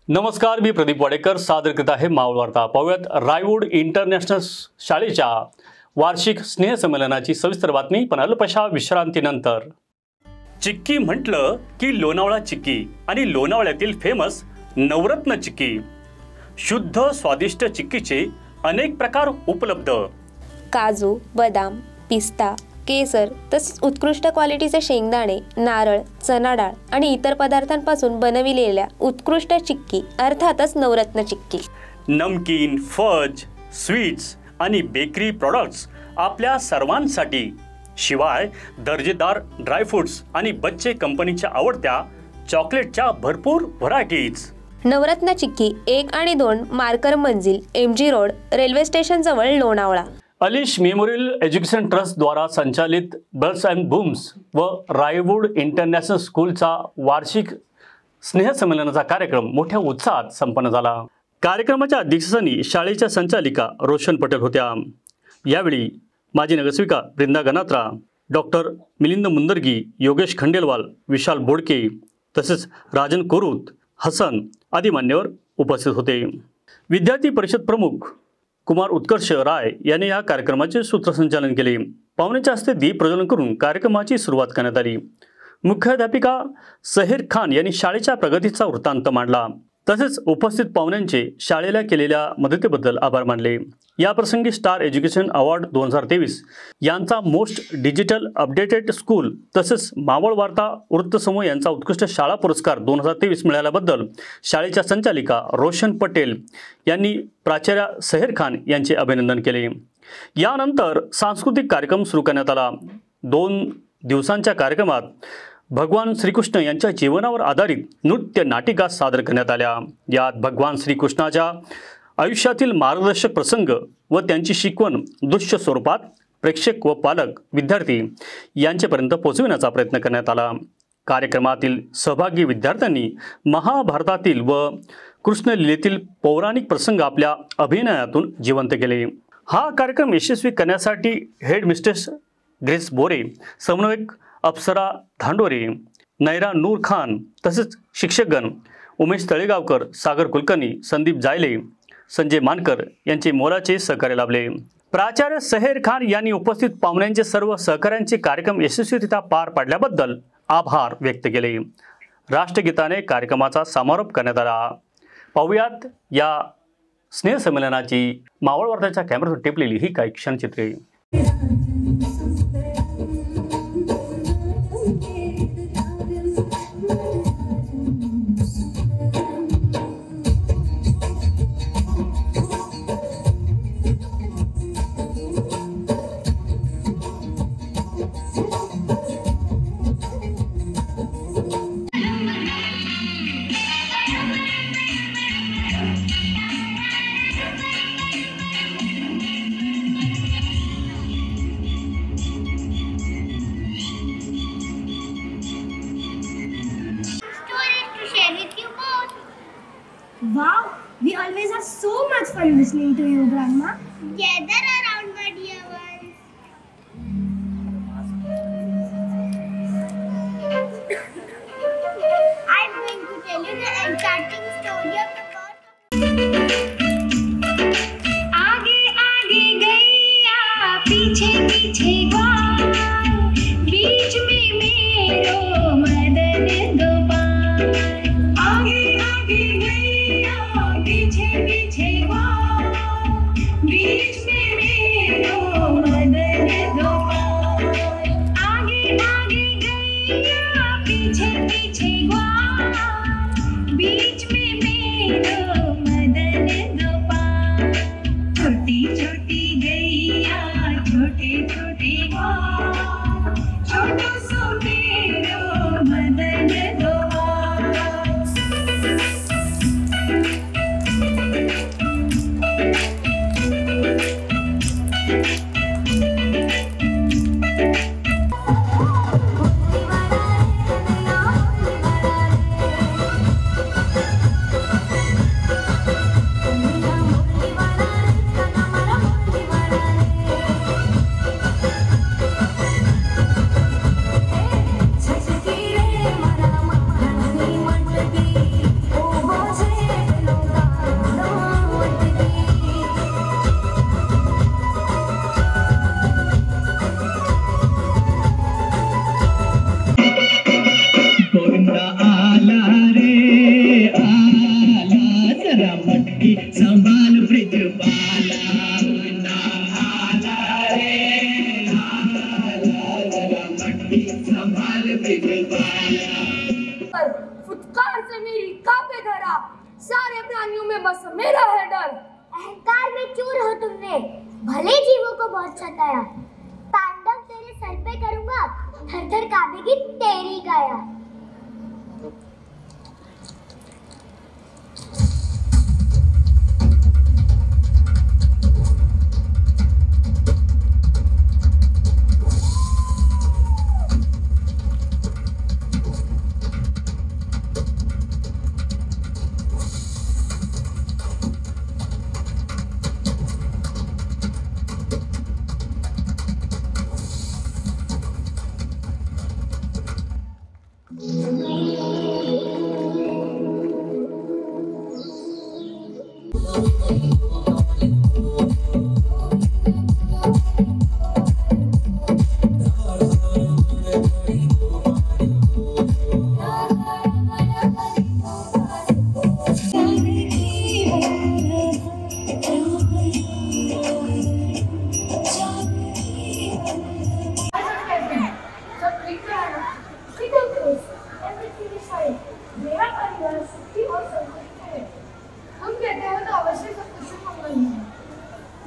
नमस्कार, मी प्रदीप वाडेकर सादर करत आहे मावळ वार्ता. पाहूयात रायवूड इंटरनॅशनल शाळेच्या वार्षिक स्नेहसंमेलनाची सविस्तर बातमी, पण अल्पशा विश्रांतीनंतर. चिक्की म्हटलं की लोणावळा चिक्की आणि लोणावळ्यातील फेमस नवरत्न चिक्की. शुद्ध स्वादिष्ट चिक्कीचे अनेक प्रकार उपलब्ध. काजू, बदाम, पिस्ता, केसर तसेच उत्कृष्ट क्वालिटीचे शेंगदाणे, नारळ, चणा डाळ आणि इतर पदार्थांपासून बनविलेल्या उत्कृष्ट चिक्की अर्थातच नवरत्न चिक्की. नमकीन, फज, स्वीट्स आणि बेकरी प्रॉडक्ट्स आपल्या सर्वांसाठी. शिवाय दर्जेदार ड्रायफ्रुट्स आणि बच्चे कंपनीच्या आवडत्या चॉकलेटच्या भरपूर व्हरायटीज. नवरत्न चिक्की 1 आणि 2 मार्कर मंजिल, MG रोड, रेल्वे स्टेशन जवळ, लोणावळा. अलिश मेमोरियल एज्युकेशन ट्रस्ट द्वारा संचालित बर्ड्स अँड बूम्स व रायवूड इंटरनॅशनल स्कूलचा वार्षिक स्नेहसंमेलनाचा कार्यक्रम मोठ्या उत्साहात संपन्न झाला. कार्यक्रमाच्या अध्यक्षस्थानी शाळेच्या संचालिका रोशन पटेल होत्या. यावेळी माजी नगरसेविका वृंदा गणात्रा, डॉक्टर मिलिंद मुंदर्गी, योगेश खंडेलवाल, विशाल बोडके तसेच राजन कोरुत, हसन आदी मान्यवर उपस्थित होते. विद्यार्थी परिषद प्रमुख कुमार उत्कर्ष राय यांनी या कार्यक्रमाचे सूत्रसंचालन केले. पाहुण्यांच्या हस्ते दीप प्रज्वलन करून कार्यक्रमाची सुरुवात करण्यात आली. मुख्याध्यापिका सहेर खान यांनी शाळेच्या प्रगतीचा वृत्तांत मांडला. तसेच उपस्थित पाहुण्यांचे शाळेला केलेल्या मदतीबद्दल आभार मानले. याप्रसंगी स्टार एज्युकेशन अवॉर्ड 2023 यांचा मोस्ट डिजिटल अपडेटेड स्कूल तसेच मावळ वार्ता वृत्तसमूह यांचा उत्कृष्ट शाळा पुरस्कार 2023 मिळाल्याबद्दल शाळेच्या संचालिका रोशन पटेल यांनी प्राचार्य सहेर खान यांचे अभिनंदन केले. यानंतर सांस्कृतिक कार्यक्रम सुरू करण्यात आला. 2 दिवसांच्या कार्यक्रमात भगवान श्रीकृष्ण यांच्या जीवनावर आधारित नृत्य नाटिका सादर करण्यात आल्या. यात भगवान श्रीकृष्णाच्या आयुष्यातील मार्गदर्शक प्रसंग व त्यांची शिकवण दृश्य स्वरूपात प्रेक्षक व पालक विद्यार्थी यांच्यापर्यंत पोहोचविण्याचा प्रयत्न करण्यात आला. कार्यक्रमातील सहभागी विद्यार्थ्यांनी महाभारतातील व कृष्णलीलेतील पौराणिक प्रसंग आपल्या अभिनयातून जिवंत केले. हा कार्यक्रम यशस्वी करण्यासाठी हेड मिस्ट्रेस ग्रेस बोरे, समन्वयक अप्सरा धांडोरे, नैरा नूर खान तसेच शिक्षकगण उमेश तळेगावकर, सागर कुलकर्णी, संदीप जायले, संजय मानकर यांचे मोलाचे सहकार्य लाभले. प्राचार्य सहेर खान यांनी उपस्थित पाहुण्यांचे सर्व सहकाऱ्यांचे कार्यक्रम यशस्वीरित्या पार पाडल्याबद्दल आभार व्यक्त केले. राष्ट्रगीताने कार्यक्रमाचा समारोप करण्यात आला. पाहुयात या स्नेहसंमेलनाची मावळ वार्ताच्या कॅमेऱ्यावर टिपलेली ही काही क्षणचित्रे. Wow, we always have so much fun listening to you, Grandma. Gather around, my dear ones. I'm going to tell you the enchanting story of the bird. आगे आगे गैया, पीछे पीछे ग्वाल, बीच में मेरो मदन गोपाल. आगे आगे गैया, पीछे पीछे ग्वाल, बीच में कहानियों में बस मेरा है डर। अहंकार में चूर हो तुमने, भले जीवों को बहुत सताया। तांडव तेरे सर पे करूंगा, थर थर कांपेगी तेरी काया।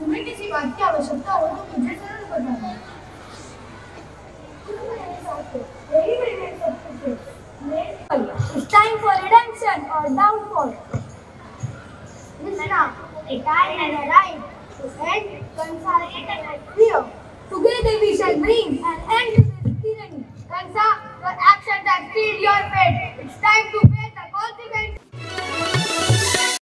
तुम्हें किसी बात की आवश्यकता हो तो मुझे जरूर बताना। It's time for redemption or downfall. Krishna, a time has arrived to end consolidation and fear. Together we shall bring an end to this tyranny. Kansa, your actions have killed your